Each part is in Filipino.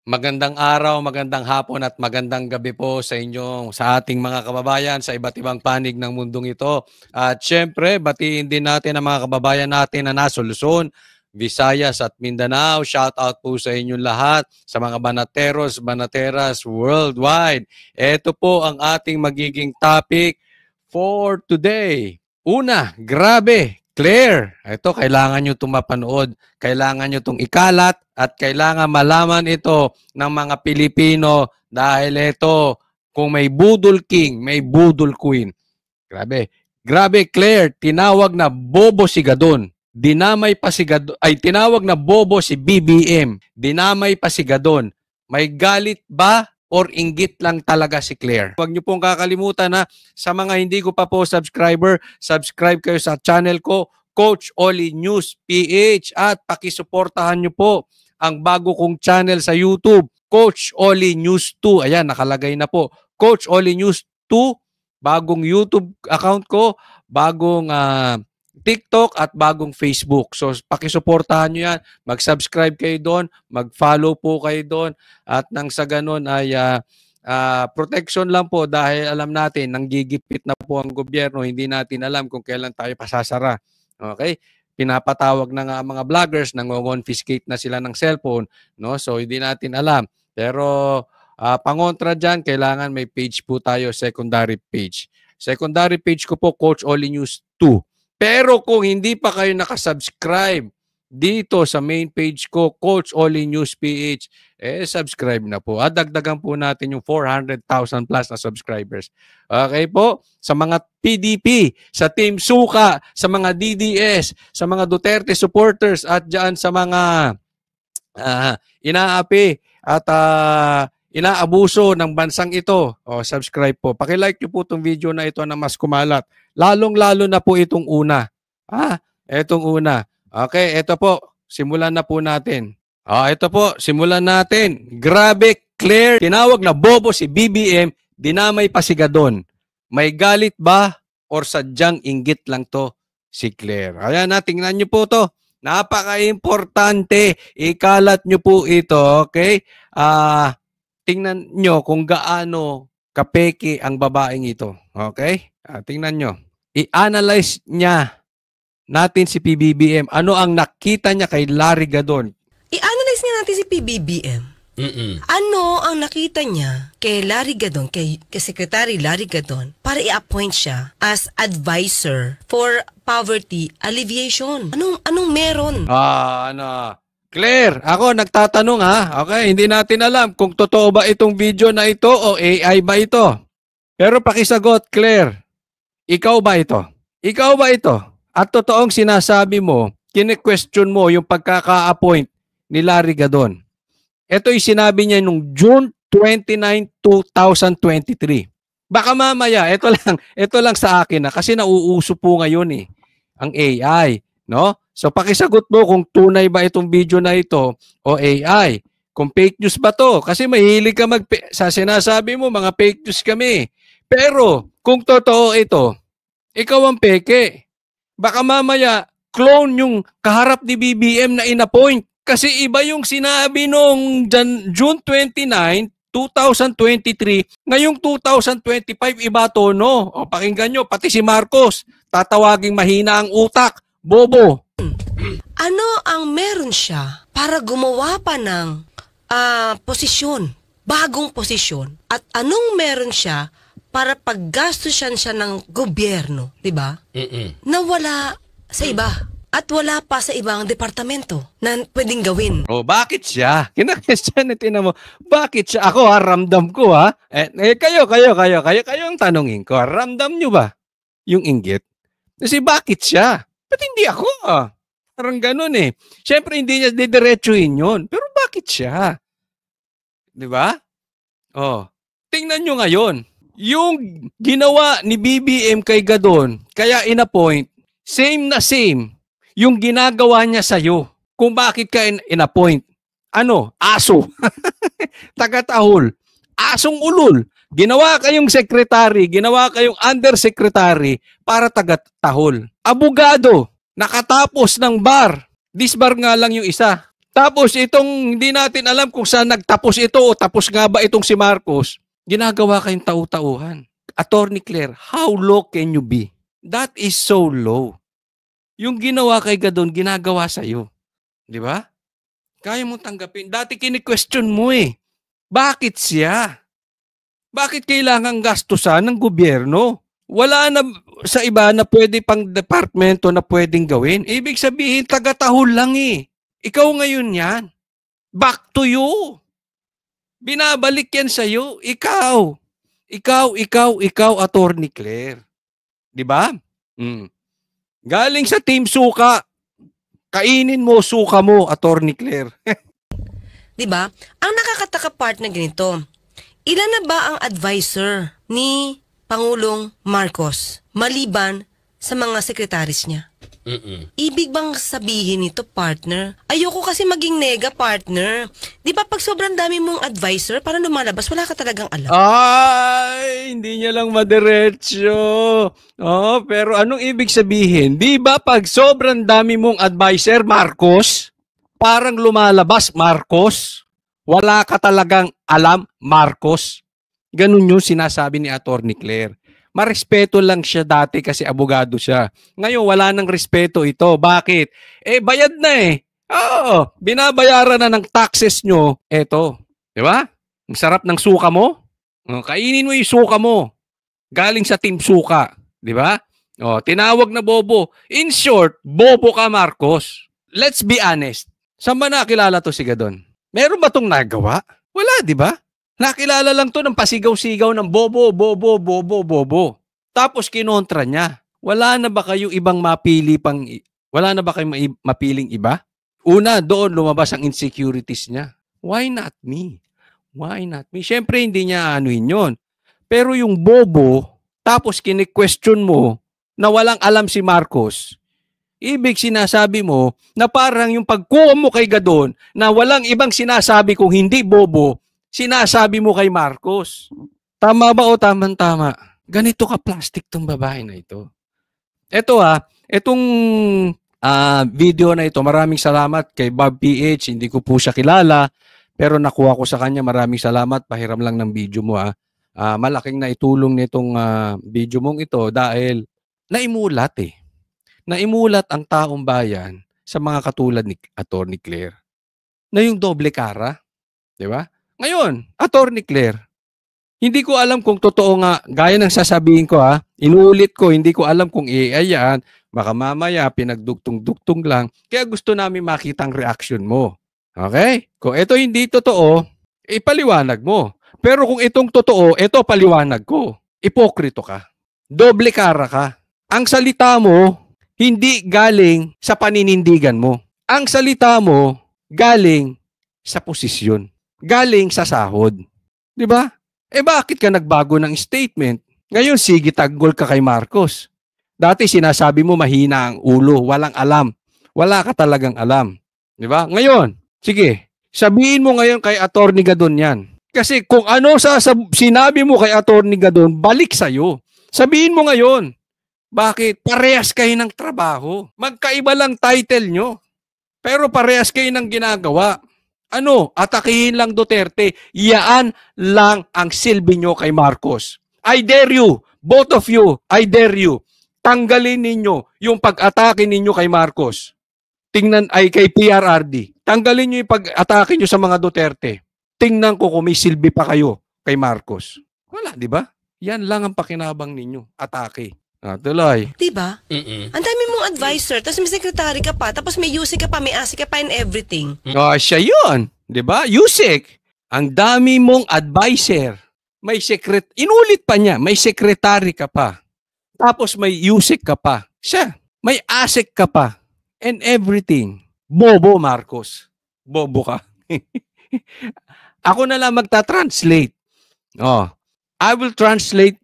Magandang araw, magandang hapon at magandang gabi po sa ating mga kababayan sa iba't ibang panig ng mundong ito. At syempre, batiin din natin ang mga kababayan natin na nasa Luzon, Visayas at Mindanao. Shout out po sa inyong lahat, sa mga banateros, banateras worldwide. Ito po ang ating magiging topic for today. Una, grabe, Claire. Ito, kailangan nyo itong mapanood. Kailangan nyo itong ikalat at kailangan malaman ito ng mga Pilipino dahil ito, kung may budol king, may budol queen. Grabe. Grabe, Claire, tinawag na bobo si Gadon. Dinamay pa si Gadon. Ay, tinawag na bobo si BBM. Dinamay pa si Gadon. May galit ba or inggit lang talaga si Claire? Huwag niyo pong kakalimutan na sa mga hindi ko pa po subscriber, subscribe kayo sa channel ko, Coach Oli News PH, at pakisuportahan niyo po ang bago kong channel sa YouTube, Coach Oli News 2. Ayan, nakalagay na po. Coach Oli News 2, bagong YouTube account ko, bagong TikTok at bagong Facebook. So, pakisuportahan nyo yan. Mag-subscribe kayo doon, mag-follow po kayo doon, at nang sa ganun ay protection lang po dahil alam natin, nanggigipit na po ang gobyerno, hindi natin alam kung kailan tayo pasasara. Okay? Pinapatawag na nga mga vloggers, nang-confiscate na sila ng cellphone, no? So, hindi natin alam. Pero, pangontra dyan, kailangan may page po tayo, secondary page. Secondary page ko po, Coach Oli News 2. Pero kung hindi pa kayo nakasubscribe dito sa main page ko, Coach Oli News PH, subscribe na po. At dagdagan po natin yung 400,000 plus na subscribers. Okay po? Sa mga PDP, sa Team Suka, sa mga DDS, sa mga Duterte supporters, at dyan sa mga inaapi at inaabuso ng bansang ito, subscribe po. Pakilike nyo po itong video na ito na mas kumalat. Lalong-lalo na po itong una. Itong una. Okay, ito po. Simulan na po natin. Ito po, simulan natin. Grabe, Claire. Tinawag na bobo si BBM, dinamay pa si Gadon. May galit ba or sadyang inggit lang to si Claire? Ayan na, tingnan nyo po to. Napaka-importante. Ikalat nyo po ito, okay? Tingnan nyo kung gaano kapeki ang babaeng ito. Okay? Tingnan nyo. I-analyze niya natin si PBBM. Ano ang nakita niya kay Larry Gadon? I-analyze niya natin si PBBM. Ano ang nakita niya kay Larry Gadon, kay Secretary Larry Gadon, para i-appoint siya as advisor for poverty alleviation? Anong meron? Claire, ako nagtatanong okay, hindi natin alam kung totoo ba itong video na ito o AI ba ito. Pero pakisagot, Claire, ikaw ba ito? Ikaw ba ito? At totoong sinasabi mo, kine-question mo yung pagkaka-appoint ni Larry Gadon. Ito'y sinabi niya nung June 29, 2023. Baka mamaya, ito lang sa akin kasi nauuso po ngayon ang AI, no? So pakisagot mo kung tunay ba itong video na ito o AI. Kung fake news ba to? Kasi mahilig ka sa sinasabi mo, mga fake news kami. Pero kung totoo ito, ikaw ang peke. Baka mamaya, clone yung kaharap ni BBM na inappoint. Kasi iba yung sinabi nung June 29, 2023, ngayong 2025, iba tono. O pakinggan nyo, pati si Marcos, tatawaging mahina ang utak, bobo. Ano ang meron siya para gumawa pa ng posisyon, bagong posisyon? At anong meron siya para paggastusan siya ng gobyerno, di ba? Na wala sa iba. At wala pa sa ibang departamento na pwedeng gawin. Bakit siya? Kina-question natin mo, bakit siya? Ako ramdam ko kayo ang tanongin ko. Ramdam nyo ba yung inggit? Kasi bakit siya? Ba't hindi ako Parang ganun Siyempre hindi niya didiretsuhin yun. Pero bakit siya? Di ba? Tingnan nyo ngayon. Yung ginawa ni BBM kay Gadon, kaya in-appoint, same na same yung ginagawa niya sa'yo. Kung bakit ka in-appoint. Aso. Tagatahol. Asong ulol. Ginawa kayong secretary, ginawa kayong undersecretary para tagatahol. Abogado. Nakatapos ng bar. Disbar nga lang yung isa. Tapos itong hindi natin alam kung saan nagtapos ito o tapos nga ba itong si Marcos, ginagawa kayong tau-tauhan. Attorney Claire, how low can you be? That is so low. Yung ginawa kay Gadon, ginagawa sa'yo. Di ba? Kaya mo tanggapin. Dati kini-question mo eh. Bakit siya? Bakit kailangan gastusan ng gobyerno? Wala na sa iba na pwede pang departmento na pwedeng gawin. Ibig sabihin, taga-tahol lang eh. Ikaw ngayon yan. Back to you. Binabalik yan sa'yo. Ikaw, Attorney Claire. Di ba? Galing sa Team Suka. Kainin mo, suka mo, Attorney Claire. Di ba? Ang nakakataka part na ganito, ilan na ba ang advisor ni Pangulong Marcos maliban sa mga sekretaris niya? Ibig bang sabihin nito, partner? Ayoko kasi maging nega, partner. Di ba pag sobrang dami mong advisor, para lumalabas, wala ka talagang alam. Ay, hindi niya lang madiretso. Oh, pero anong ibig sabihin? Di ba pag sobrang dami mong advisor, Marcos, parang lumalabas, Marcos, wala ka talagang alam, Marcos. Ganun yung sinasabi ni Attorney Claire. Marespeto lang siya dati kasi abogado siya. Ngayon, wala nang respeto ito. Bakit? Bayad na eh. Oo, binabayaran na ng taxes nyo. Eto, di ba? Ang sarap ng suka mo. Kainin mo yung suka mo. Galing sa Team Suka. Di ba? Tinawag na bobo. In short, bobo ka, Marcos. Let's be honest. Saan ba nakilala to si Gadon? Meron ba tong nagawa? Wala, di ba? Nakilala lang to ng pasigaw-sigaw ng bobo. Tapos kinontra niya. Wala na ba kayong ibang wala na ba kayong mapiling iba? Una, doon lumabas ang insecurities niya. Why not me? Why not me? Siyempre, hindi niya anuhin yun. Pero yung bobo, tapos kine-question mo na walang alam si Marcos, ibig sinasabi mo na parang yung pagkuha mo kay Gadon na walang ibang sinasabi kung hindi bobo, sinasabi mo kay Marcos. Tama ba o tama-tama? Ganito ka plastic tong babae na ito. Ito itong video na ito, maraming salamat kay Bob PH. Hindi ko po siya kilala, pero nakuha ko sa kanya. Maraming salamat. Pahiram lang ng video mo malaking naitulong nitong video mong ito dahil naimulat Naimulat ang taong bayan sa mga katulad ni Attorney Claire na yung doble kara. Di ba? Ngayon, Attorney Claire, hindi ko alam kung totoo nga, gaya ng sasabihin ko inuulit ko, hindi ko alam kung AI yan, baka mamaya pinagdugtong-dugtong lang, kaya gusto namin makita ang reaction mo. Okay? Kung ito hindi totoo, ipaliwanag mo. Pero kung itong totoo, ito paliwanag ko. Ipokrito ka. Doble kara ka. Ang salita mo, hindi galing sa paninindigan mo. Ang salita mo, galing sa posisyon. Galing sa sahod. Di ba? Bakit ka nagbago ng statement? Ngayon, sige, taggol ka kay Marcos. Dati sinasabi mo mahina ang ulo, walang alam. Wala ka talagang alam. Di ba? Ngayon, sige, sabihin mo ngayon kay Attorney Gadon yan. Kasi kung ano sinabi mo kay Attorney Gadon, balik sa'yo. Sabihin mo ngayon. Bakit? Parehas kayo ng trabaho. Magkaiba lang title nyo. Pero parehas kayo ng ginagawa. Atakihin lang Duterte. Yaan lang ang silbi nyo kay Marcos. I dare you, both of you, I dare you. Tanggalin ninyo yung pag-atake ninyo kay Marcos. Tingnan ay kay PRRD. Tanggalin nyo yung pag-atake nyo sa mga Duterte. Tingnan ko kung may silbi pa kayo kay Marcos. Wala, di ba? Yan lang ang pakinabang ninyo. Atake. Tuloy. Diba? Ang dami mong advisor, tapos may secretary ka pa, tapos may UC ka pa, may ASI ka pa and everything. Siya yun. Diba? USIC. Ang dami mong advisor. May inulit pa niya, may secretary ka pa. Tapos may USIC ka pa. Siya. May ASIC ka pa. And everything. Bobo, Marcos. Bobo ka. Ako na lang magta-translate. I will translate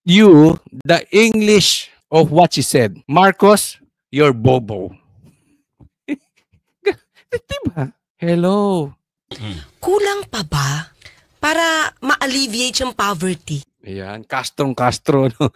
you the English of what she said. Marcos, you're bobo. Diba? Hello. Kulang pa ba para ma-alleviate yung poverty? Ayan, Castro, no?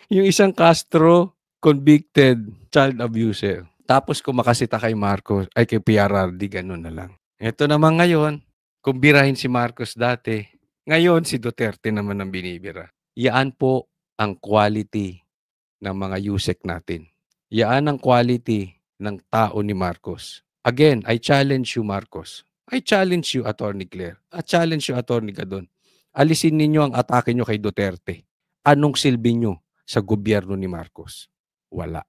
Yung isang Castro, convicted child abuser. Tapos kung makasita kay Marcos, ay kay PRRD, ganun na lang. Ito naman ngayon, kung birahin si Marcos dati, ngayon si Duterte naman ang binibira. Yaan po ang quality ng mga USEC natin. Yaan ang quality ng tao ni Marcos. Again, I challenge you, Marcos. I challenge you, Attorney Claire. I challenge you, Attorney Gadon. Alisin ninyo ang atake nyo kay Duterte. Anong silbi nyo sa gobyerno ni Marcos? Wala.